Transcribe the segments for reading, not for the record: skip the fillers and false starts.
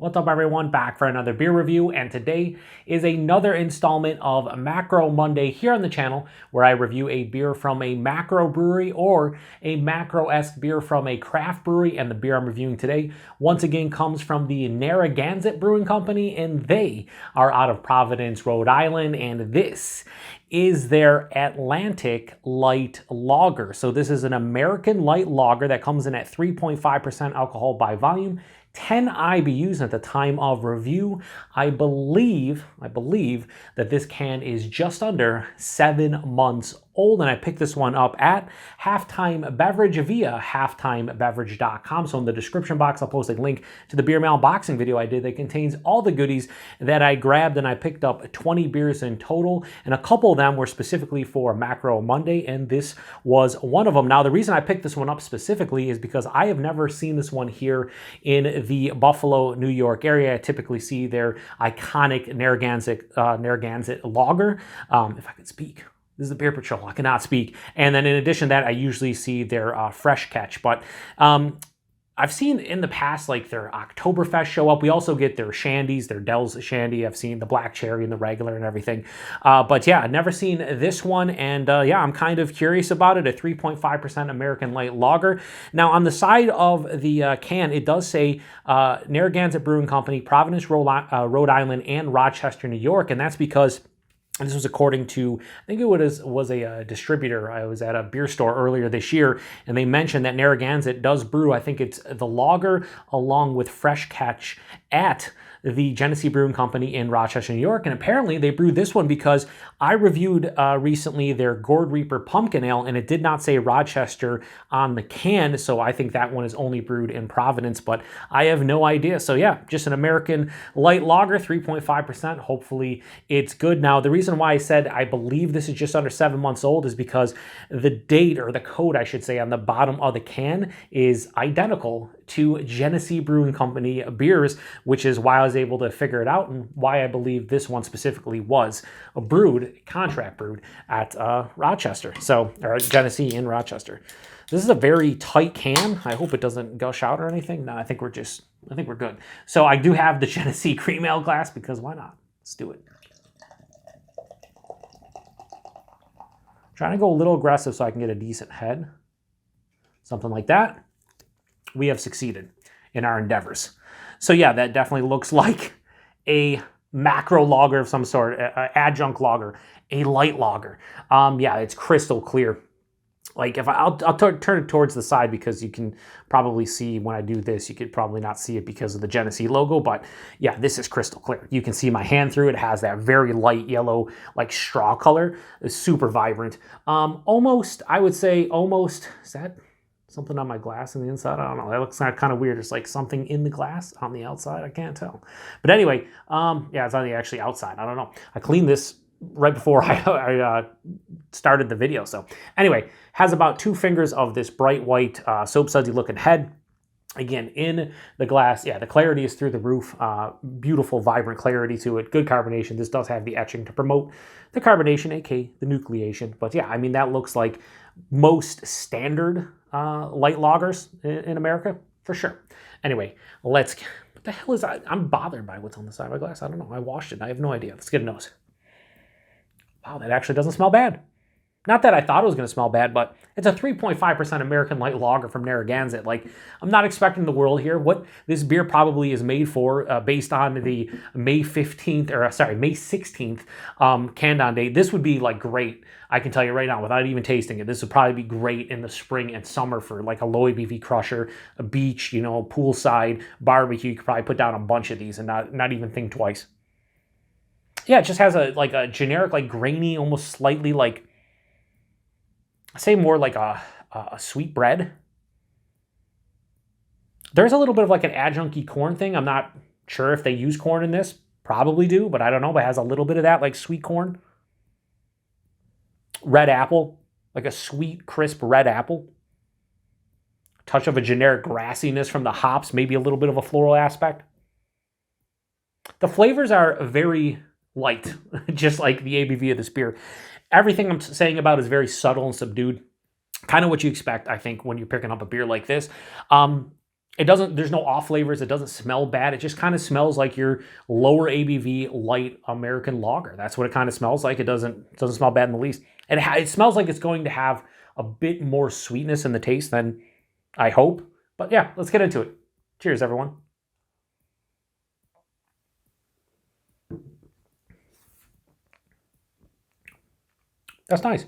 What's up everyone, back for another beer review, and today is another installment of Macro Monday here on the channel where I review a beer from a macro brewery or a macro-esque beer from a craft brewery. And the beer I'm reviewing today once again comes from the Narragansett Brewing Company, and they are out of Providence, Rhode Island, and this is their Atlantic Light Lager. So this is an American light lager that comes in at 3.5% alcohol by volume, 10 IBUs at the time of review. I believe that this can is just under 7 months old, and I picked this one up at Halftime Beverage via halftimebeverage.com. So in the description box, I'll post a link to the beer mail unboxing video I did that contains all the goodies that I grabbed, and I picked up 20 beers in total, and a couple of them were specifically for Macro Monday, and this was one of them. Now, the reason I picked this one up specifically is because I have never seen this one here in the Buffalo, New York area. I typically see their iconic Narragansett lager. If I could speak. This is the Beer PaTroll. I cannot speak. And then in addition to that, I usually see their fresh catch. But I've seen in the past like their Oktoberfest show up. We also get their shandies, their Dell's shandy. I've seen the black cherry and the regular and everything. But yeah, I've never seen this one. And yeah, I'm kind of curious about it. A 3.5% American light lager. Now on the side of the can, it does say Narragansett Brewing Company, Providence, Rhode Island, and Rochester, New York. And that's because this was according to, I think it was a distributor. I was at a beer store earlier this year, and they mentioned that Narragansett does brew, I think it's the lager along with fresh catch at the Genesee Brewing Company in Rochester, New York. And apparently they brewed this one because I reviewed recently their Gourd Reaper Pumpkin Ale, and it did not say Rochester on the can. So I think that one is only brewed in Providence, but I have no idea. So yeah, just an American light lager, 3.5%. Hopefully it's good. Now, the reason why I said I believe this is just under 7 months old is because the date, or the code I should say, on the bottom of the can is identical to Genesee Brewing Company beers, which is why I was able to figure it out and why I believe this one specifically was contract brewed at Rochester, or Genesee in Rochester. This is a very tight can. I hope it doesn't gush out or anything. No, I think we're good. So I do have the Genesee cream ale glass because why not? Let's do it. Trying to go a little aggressive so I can get a decent head. Something like that. We have succeeded in our endeavors. So yeah, that definitely looks like a macro lager of some sort, an adjunct lager, a light lager. Yeah, it's crystal clear. Like I'll turn it towards the side because you can probably see when I do this, you could probably not see it because of the Genesee logo, but yeah, this is crystal clear. You can see my hand through it. It has that very light yellow, like straw color. It's super vibrant. Almost, I would say almost, is that something on my glass on the inside? I don't know. That looks kind of weird. It's like something in the glass on the outside. I can't tell. But anyway, yeah, it's on the actually outside. I don't know. I cleaned this right before I started the video. So anyway, has about 2 fingers of this bright white soap sudsy looking head. Again, in the glass, yeah, the clarity is through the roof. Beautiful, vibrant clarity to it. Good carbonation. This does have the etching to promote the carbonation, aka the nucleation. But yeah, I mean, that looks like most standard light lagers in America, for sure. Anyway, what the hell is that? I'm bothered by what's on the side of my glass. I don't know. I washed it. I have no idea. Let's get a nose. Wow, that actually doesn't smell bad. Not that I thought it was going to smell bad, but it's a 3.5% American light lager from Narragansett. Like, I'm not expecting the world here. What this beer probably is made for, based on the May 16th canned on date, this would be like great. I can tell you right now, without even tasting it, this would probably be great in the spring and summer for like a low ABV crusher, a beach, poolside barbecue. You could probably put down a bunch of these and not even think twice. Yeah, it just has a generic, like grainy, almost slightly like, I say more like a sweet bread. There's a little bit of like an adjunct-y corn thing. I'm not sure if they use corn in this. Probably do, but I don't know. But it has a little bit of that, like sweet corn. Red apple, like a sweet, crisp red apple. Touch of a generic grassiness from the hops, maybe a little bit of a floral aspect. The flavors are very light, just like the ABV of this beer. Everything I'm saying about is very subtle and subdued. Kind of what you expect, I think, when you're picking up a beer like this. there's no off flavors. It doesn't smell bad. It just kind of smells like your lower ABV light American lager. That's what it kind of smells like. It doesn't smell bad in the least. It smells like it's going to have a bit more sweetness in the taste than I hope. But yeah, let's get into it. Cheers, everyone. That's nice.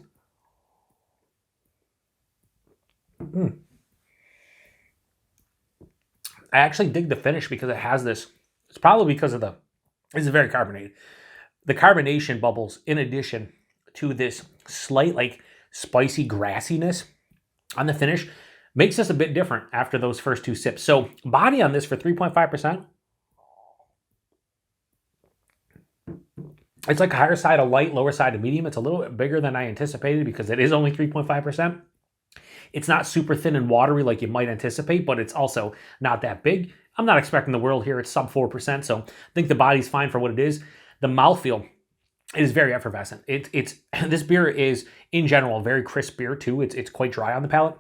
I actually dig the finish because it has this. It's probably because of this is very carbonated. The carbonation bubbles, in addition to this slight like spicy grassiness on the finish, makes this a bit different after those first two sips. So body on this for 3.5%. It's like a higher side of light, lower side of medium. It's a little bit bigger than I anticipated because it is only 3.5%. It's not super thin and watery like you might anticipate, but it's also not that big. I'm not expecting the world here. It's sub 4%, so I think the body's fine for what it is. The mouthfeel is very effervescent. It's this beer is, in general, a very crisp beer too. It's quite dry on the palate.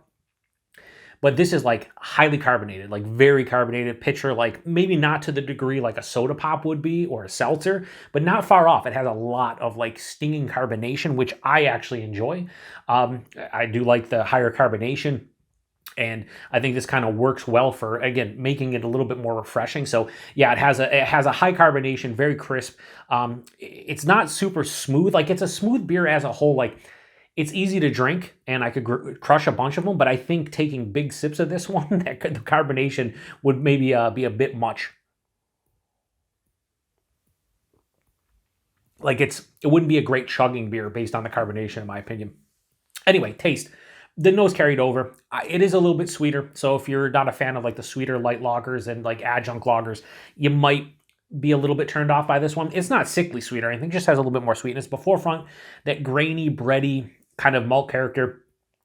But this is like highly carbonated, like very carbonated. Picture like maybe not to the degree like a soda pop would be or a seltzer, but not far off. It has a lot of like stinging carbonation, which I actually enjoy. I do like the higher carbonation. And I think this kind of works well for, again, making it a little bit more refreshing. So yeah, it has a high carbonation, very crisp. It's not super smooth. Like it's a smooth beer as a whole. Like it's easy to drink, and I could crush a bunch of them. But I think taking big sips of this one, the carbonation would maybe be a bit much. Like it wouldn't be a great chugging beer based on the carbonation, in my opinion. Anyway, taste. The nose carried over. It is a little bit sweeter. So if you're not a fan of like the sweeter light lagers and like adjunct lagers, you might be a little bit turned off by this one. It's not sickly sweet or anything, just has a little bit more sweetness. But forefront, that grainy, bready kind of malt character,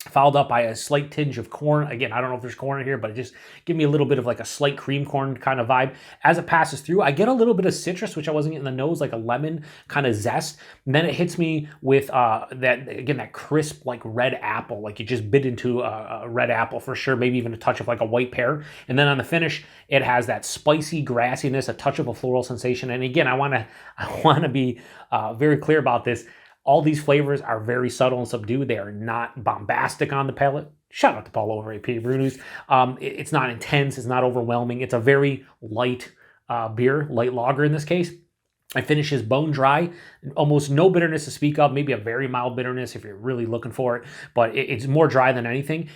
followed up by a slight tinge of corn. Again, I don't know if there's corn in here, but it just give me a little bit of like a slight cream corn kind of vibe. As it passes through, I get a little bit of citrus, which I wasn't getting in the nose, like a lemon kind of zest. And then it hits me with that crisp like red apple, like you just bit into a red apple for sure, maybe even a touch of like a white pear. And then on the finish, it has that spicy grassiness, a touch of a floral sensation. And again, I want to be very clear about this. All these flavors are very subtle and subdued. They are not bombastic on the palate. Shout out to Paul over at PA Brew News. It's not intense. It's not overwhelming. It's a very light beer, light lager in this case. It finishes bone dry, almost no bitterness to speak of, maybe a very mild bitterness if you're really looking for it, but it's more dry than anything.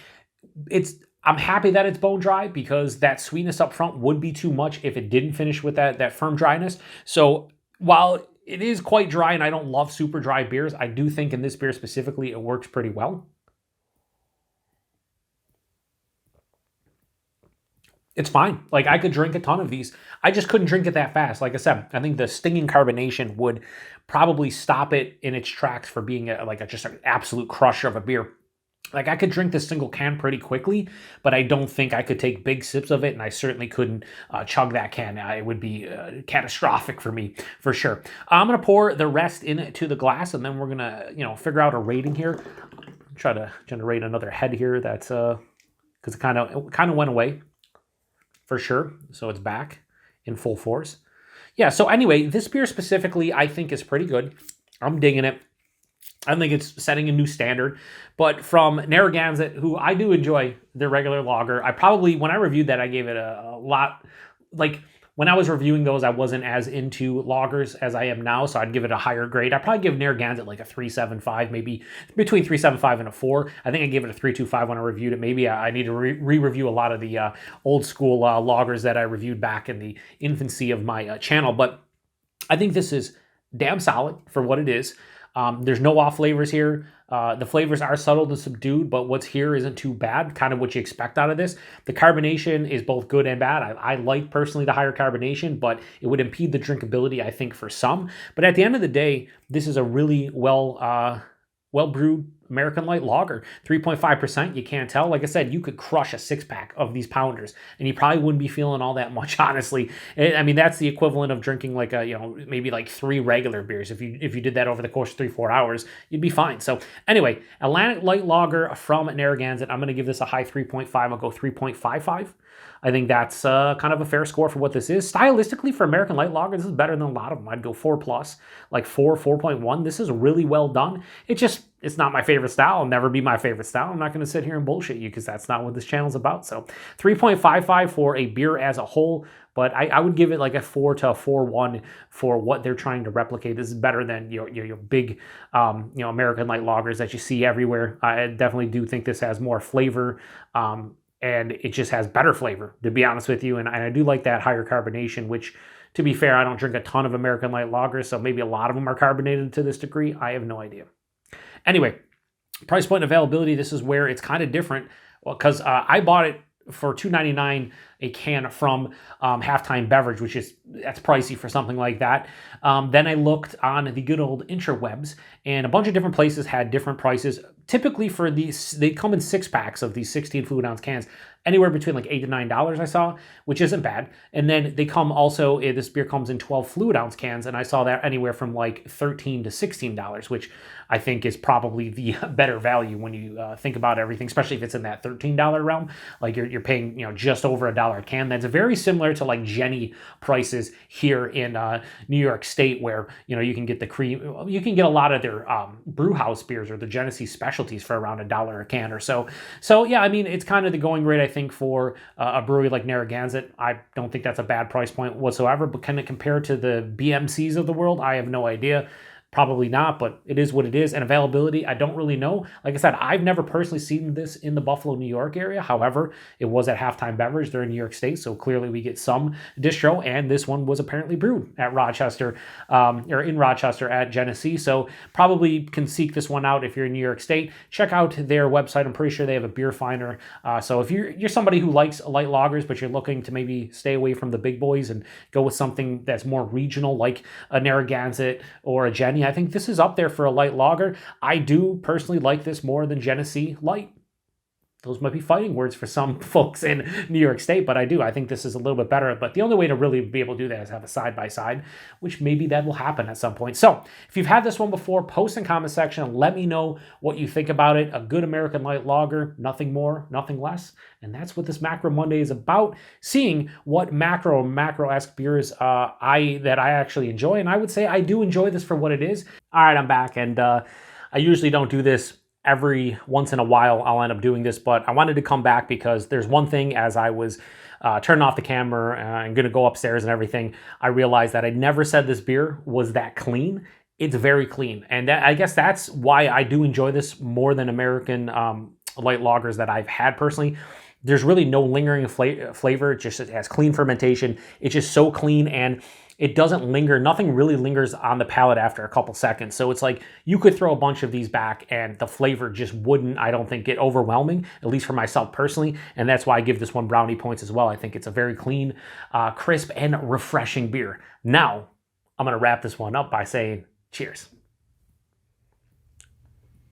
I'm happy that it's bone dry because that sweetness up front would be too much if it didn't finish with that firm dryness. So while it is quite dry, and I don't love super dry beers, I do think in this beer specifically, it works pretty well. It's fine. Like I could drink a ton of these. I just couldn't drink it that fast. Like I said, I think the stinging carbonation would probably stop it in its tracks for being just an absolute crusher of a beer. Like I could drink this single can pretty quickly, but I don't think I could take big sips of it, and I certainly couldn't chug that can. It would be catastrophic for me, for sure. I'm gonna pour the rest into the glass, and then we're gonna, figure out a rating here. Try to generate another head here. That's because it kind of went away, for sure. So it's back in full force. Yeah. So anyway, this beer specifically, I think is pretty good. I'm digging it. I think it's setting a new standard. But from Narragansett, who I do enjoy their regular lager, when I reviewed that, I gave it a lot. Like when I was reviewing those, I wasn't as into lagers as I am now, so I'd give it a higher grade. I'd probably give Narragansett like a 3.75, maybe between 3.75 and a 4. I think I gave it a 3.25 when I reviewed it. Maybe I need to re-review a lot of the old school lagers that I reviewed back in the infancy of my channel. But I think this is damn solid for what it is. There's no off flavors here. The flavors are subtle and subdued, but what's here isn't too bad, kind of what you expect out of this. The carbonation is both good and bad. I like personally the higher carbonation, but it would impede the drinkability, I think, for some. But at the end of the day, this is a really well brewed American light lager. 3.5%, you can't tell. Like I said, you could crush a 6-pack of these pounders, and you probably wouldn't be feeling all that much, honestly. I mean, that's the equivalent of drinking like maybe like 3 regular beers. If you did that over the course of 3-4 hours, you'd be fine. So anyway, Atlantic light lager from Narragansett. I'm going to give this a high 3.5. I'll go 3.55. I think that's kind of a fair score for what this is. Stylistically, for American Light Lager, this is better than a lot of them. I'd go 4 plus, like 4, 4.1. This is really well done. It's not my favorite style. It'll never be my favorite style. I'm not going to sit here and bullshit you because that's not what this channel's about. So 3.55 for a beer as a whole, but I would give it like a 4 to a 4.1 for what they're trying to replicate. This is better than your big, American Light Lagers that you see everywhere. I definitely do think this has more flavor. And it just has better flavor, to be honest with you. And I do like that higher carbonation, which, to be fair, I don't drink a ton of American Light Lagers, so maybe a lot of them are carbonated to this degree. I have no idea. Anyway, price point and availability, this is where it's kind of different, because I bought it for $2.99 a can from Halftime Beverage, that's pricey for something like that. Then I looked on the good old interwebs, and a bunch of different places had different prices. Typically for these, they come in 6-packs of these 16 fluid ounce cans, anywhere between like $8 to $9 I saw, which isn't bad. And then they come also, this beer comes in 12 fluid ounce cans, and I saw that anywhere from like $13 to $16, which I think is probably the better value when you think about everything, especially if it's in that $13 realm. Like you're paying, just over $1 a can. That's very similar to like Jenny prices here in New York State, where you can get the cream, you can get a lot of their brew house beers or the Genesee specialties for around $1 a can or so. So yeah, I mean, it's kind of the going rate, I think, for a brewery like Narragansett. I don't think that's a bad price point whatsoever, but can it compare to the BMCs of the world? I have no idea. Probably not, but it is what it is. And availability, I don't really know. Like I said, I've never personally seen this in the Buffalo, New York area. However, it was at Halftime Beverage. They're in New York State, so clearly we get some distro, and this one was apparently brewed at Rochester, or in Rochester at Genesee. So probably can seek this one out if you're in New York State. Check out their website. I'm pretty sure they have a beer finder. So if you're somebody who likes light lagers, but you're looking to maybe stay away from the big boys and go with something that's more regional, like a Narragansett or a Jenny, I think this is up there for a light lager. I do personally like this more than Genesee Light. Those might be fighting words for some folks in New York State, but I think this is a little bit better. But the only way to really be able to do that is have a side-by-side, which maybe that will happen at some point. So if you've had this one before, post in the comment section and let me know what you think about it. A good American Light Lager, nothing more, nothing less. And that's what this Macro Monday is about, seeing what macro-esque beers that I actually enjoy. And I would say I do enjoy this for what it is. All right, I'm back, and I usually don't do this every once in a while. I'll end up doing this, but I wanted to come back because there's one thing. As I was turning off the camera and going to go upstairs and everything, I realized that I never said this beer was that clean. It's very clean, and I guess that's why I do enjoy this more than American light lagers that I've had personally. There's really no lingering flavor. It just has clean fermentation. It's just so clean, and it doesn't linger. Nothing really lingers on the palate after a couple seconds. So it's like you could throw a bunch of these back and the flavor just wouldn't, I don't think, get overwhelming, at least for myself personally. And that's why I give this one brownie points as well. I think it's a very clean, crisp, and refreshing beer. Now, I'm going to wrap this one up by saying cheers.